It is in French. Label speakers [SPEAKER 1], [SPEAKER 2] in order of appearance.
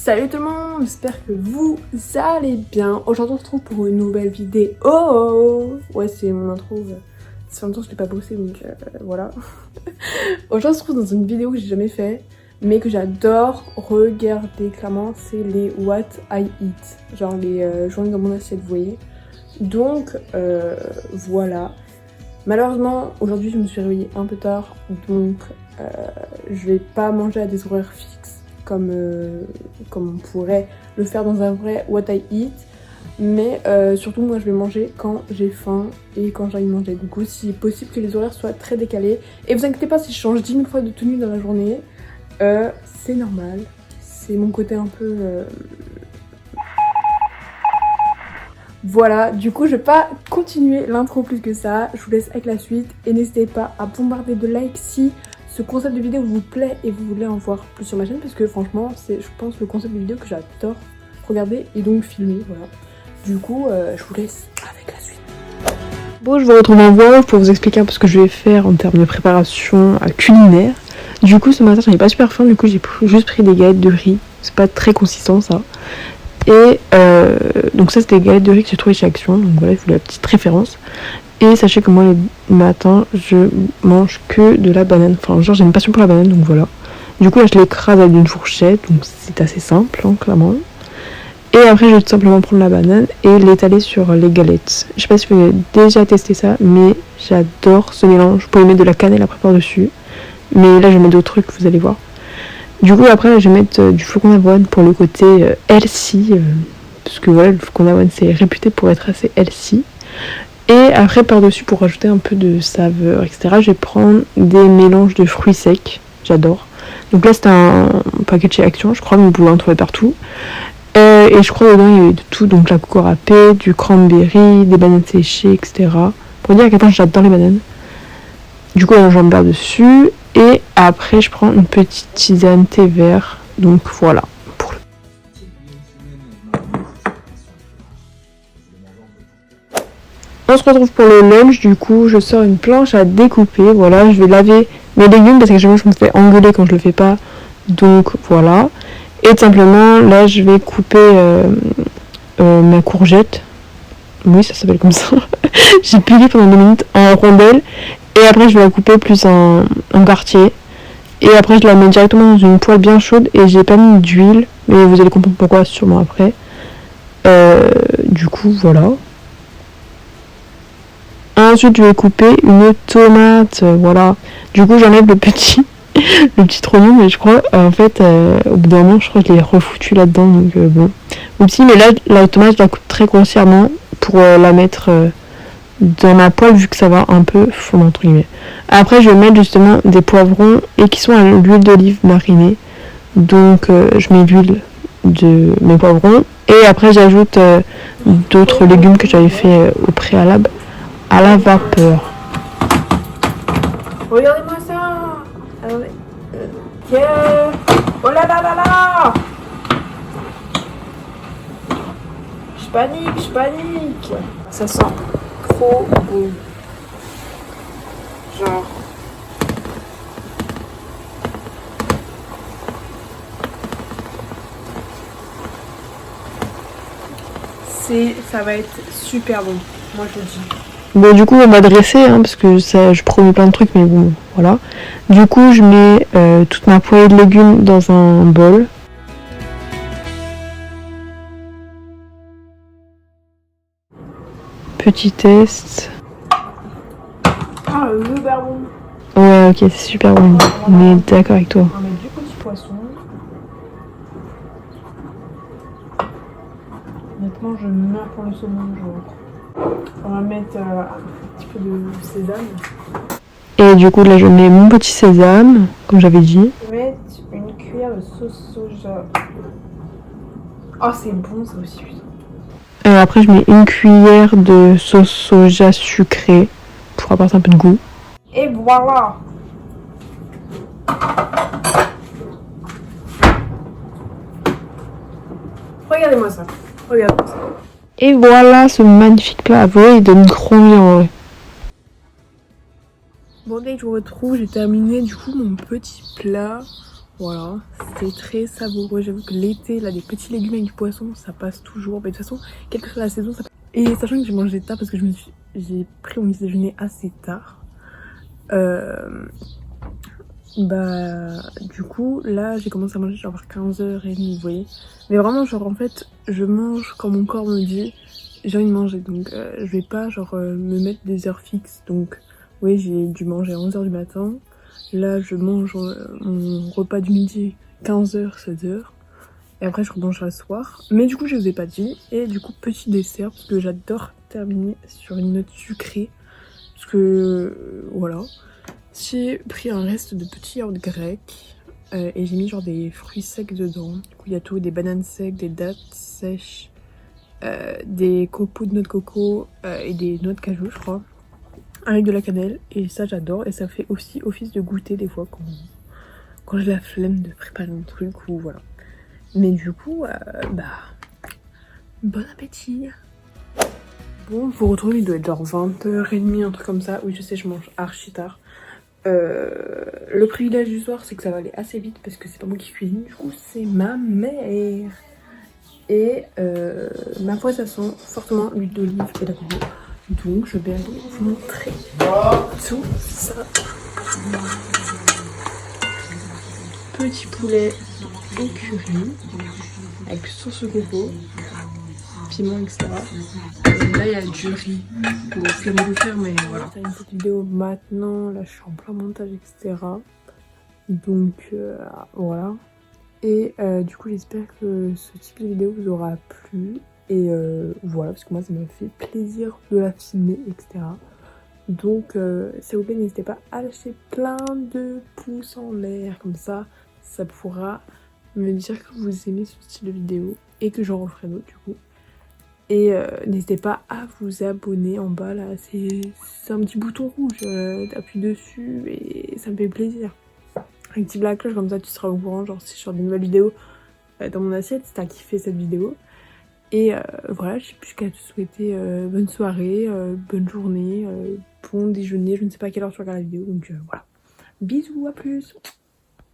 [SPEAKER 1] Salut tout le monde, j'espère que vous allez bien. Aujourd'hui on se retrouve pour une nouvelle vidéo. Oh ouais, c'est mon intro, ça fait longtemps que je l'ai pas bossé donc voilà. Aujourd'hui on se retrouve dans une vidéo que j'ai jamais fait mais que j'adore regarder clairement, c'est les What I Eat, genre les journées dans mon assiette, vous voyez. Donc voilà. Malheureusement aujourd'hui je me suis réveillée un peu tard donc je vais pas manger à des horaires fixes comme on pourrait le faire dans un vrai What I Eat, mais surtout moi je vais manger quand j'ai faim et quand j'ai envie de manger. Du coup si possible que les horaires soient très décalés, et vous inquiétez pas si je change 10 000 fois de tenue dans la journée, c'est normal, c'est mon côté un peu voilà. Du coup je vais pas continuer l'intro plus que ça, je vous laisse avec la suite et n'hésitez pas à bombarder de likes si ce concept de vidéo vous plaît et vous voulez en voir plus sur ma chaîne, parce que franchement c'est, je pense, le concept de vidéo que j'adore regarder et donc filmer, voilà. Du coup je vous laisse avec la suite. Bon, je vous retrouve en voix pour vous expliquer un peu ce que je vais faire en termes de préparation culinaire. Du coup ce matin j'en ai pas super faim, du coup j'ai juste pris des galettes de riz, c'est pas très consistant ça. Et donc ça c'est des galettes de riz que j'ai trouvé chez Action, donc voilà, je vous la petite référence. Et sachez que moi les matins je mange que de la banane, enfin genre j'ai une passion pour la banane, donc voilà. Du coup là je l'écrase avec une fourchette, donc c'est assez simple hein, clairement. Et après je vais tout simplement prendre la banane et l'étaler sur les galettes. Je sais pas si vous avez déjà testé ça, mais j'adore ce mélange. Vous pouvez mettre de la cannelle après par-dessus, mais là je vais mettre d'autres trucs, vous allez voir. Du coup après je vais mettre du flocon d'avoine pour le côté healthy, parce que voilà, le flocon d'avoine c'est réputé pour être assez healthy. Et après par-dessus, pour rajouter un peu de saveur, etc., je vais prendre des mélanges de fruits secs, j'adore. Donc là c'est un paquet de chez Action, je crois, mais vous pouvez en trouver partout. Et je crois dedans il y avait de tout, donc la coco râpée, du cranberry, des bananes séchées, etc. Pour dire à quel point j'adore les bananes. Du coup j'en barre dessus. Et après je prends une petite tisane thé vert, donc voilà. On se retrouve pour le lunch, du coup je sors une planche à découper, voilà, je vais laver mes légumes parce que je me fais engueuler quand je le fais pas, donc voilà. Et tout simplement là je vais couper ma courgette, oui ça s'appelle comme ça, j'ai pilé pendant 2 minutes en rondelles, et après je vais la couper plus en quartier, et après je la mets directement dans une poêle bien chaude, et j'ai pas mis d'huile, mais vous allez comprendre pourquoi sûrement après. Du coup voilà. Ensuite je vais couper une tomate, voilà. Du coup j'enlève le petit trognon, mais je crois en fait au bout d'un moment je crois que je l'ai refoutu là-dedans, donc bon. Oupsie, mais là la tomate je la coupe très grossièrement pour la mettre dans ma poêle, vu que ça va un peu fondre entre guillemets. Après je vais mettre justement des poivrons et qui sont à l'huile d'olive marinée. Donc je mets l'huile de mes poivrons et après j'ajoute d'autres légumes que j'avais fait au préalable à la vapeur. Regardez-moi ça. Oh là là là là. Je panique. Ça sent trop bon. Genre. Ça va être super bon, moi je le dis. Bon du coup on va dresser hein, parce que ça, je promets plein de trucs, mais bon voilà. Du coup je mets toute ma poêlée de légumes dans un bol. Petit test. Ah super bon. Ouais ok, c'est super bon, on est d'accord avec toi. On va mettre du petit poisson. Honnêtement je meurs pour le saumon, genre. On va mettre un petit peu de sésame. Et du coup là je mets mon petit sésame, comme j'avais dit. Je vais mettre une cuillère de sauce soja. Oh c'est bon ça aussi, putain. Après je mets une cuillère de sauce soja sucrée pour apporter un peu de goût. Et voilà. Regardez-moi ça. Regardez-moi ça. Et voilà ce magnifique plat à voler, il donne trop bien en vrai. Bon dès que je vous retrouve, j'ai terminé du coup mon petit plat. Voilà, c'était très savoureux. J'avoue que l'été, là, des petits légumes avec du poisson, ça passe toujours. Mais de toute façon, quelle que soit la saison, ça passe. Et sachant que j'ai mangé tard parce que j'ai pris mon petit déjeuner assez tard. Du coup, là, j'ai commencé à manger genre vers 15h30, vous voyez. Mais vraiment, genre, en fait, je mange quand mon corps me dit j'ai envie de manger. Donc, je vais pas, genre, me mettre des heures fixes. Donc, oui, j'ai dû manger à 11h du matin. Là, je mange mon repas du midi 15h, 16h. Et après, je remange le soir. Mais du coup, je vous ai pas dit. Et du coup, petit dessert, parce que j'adore terminer sur une note sucrée. Parce que, voilà. J'ai pris un reste de petits yaourts grecs. Et j'ai mis genre des fruits secs dedans. Du coup, il y a tout, des bananes secs, des dattes sèches, des copeaux de noix de coco et des noix de cajou, je crois. Avec de la cannelle. Et ça, j'adore. Et ça fait aussi office de goûter des fois quand j'ai la flemme de préparer un truc ou voilà. Mais du coup, bon appétit. Bon, vous retrouvez, il doit être genre 20h30, un truc comme ça. Oui, je sais, je mange archi tard. Le privilège du soir, c'est que ça va aller assez vite parce que c'est pas moi qui cuisine, du coup, c'est ma mère. Et ma foi, ça sent fortement l'huile d'olive et la coco. Donc, je vais aller vous montrer tout ça. Petit poulet au curry avec sauce coco, piment, etc. Et là, il y a du riz pour flemme de faire, mais voilà. Je termine cette vidéo maintenant. Là, je suis en plein montage, etc. Donc, voilà. Et du coup, j'espère que ce type de vidéo vous aura plu. Et voilà, parce que moi, ça m'a fait plaisir de la filmer, etc. Donc, s'il vous plaît, n'hésitez pas à lâcher plein de pouces en l'air, comme ça pourra me dire que vous aimez ce style de vidéo et que j'en referai d'autres du coup. Et n'hésitez pas à vous abonner en bas là, c'est un petit bouton rouge, t'appuies dessus et ça me fait plaisir. Active la cloche, comme ça tu seras au courant, genre si je sors des nouvelles vidéos dans mon assiette, si t'as kiffé cette vidéo. Et voilà, je sais plus qu'à te souhaiter bonne soirée, bonne journée, bon déjeuner, je ne sais pas à quelle heure tu regardes la vidéo, donc voilà. Bisous, à plus.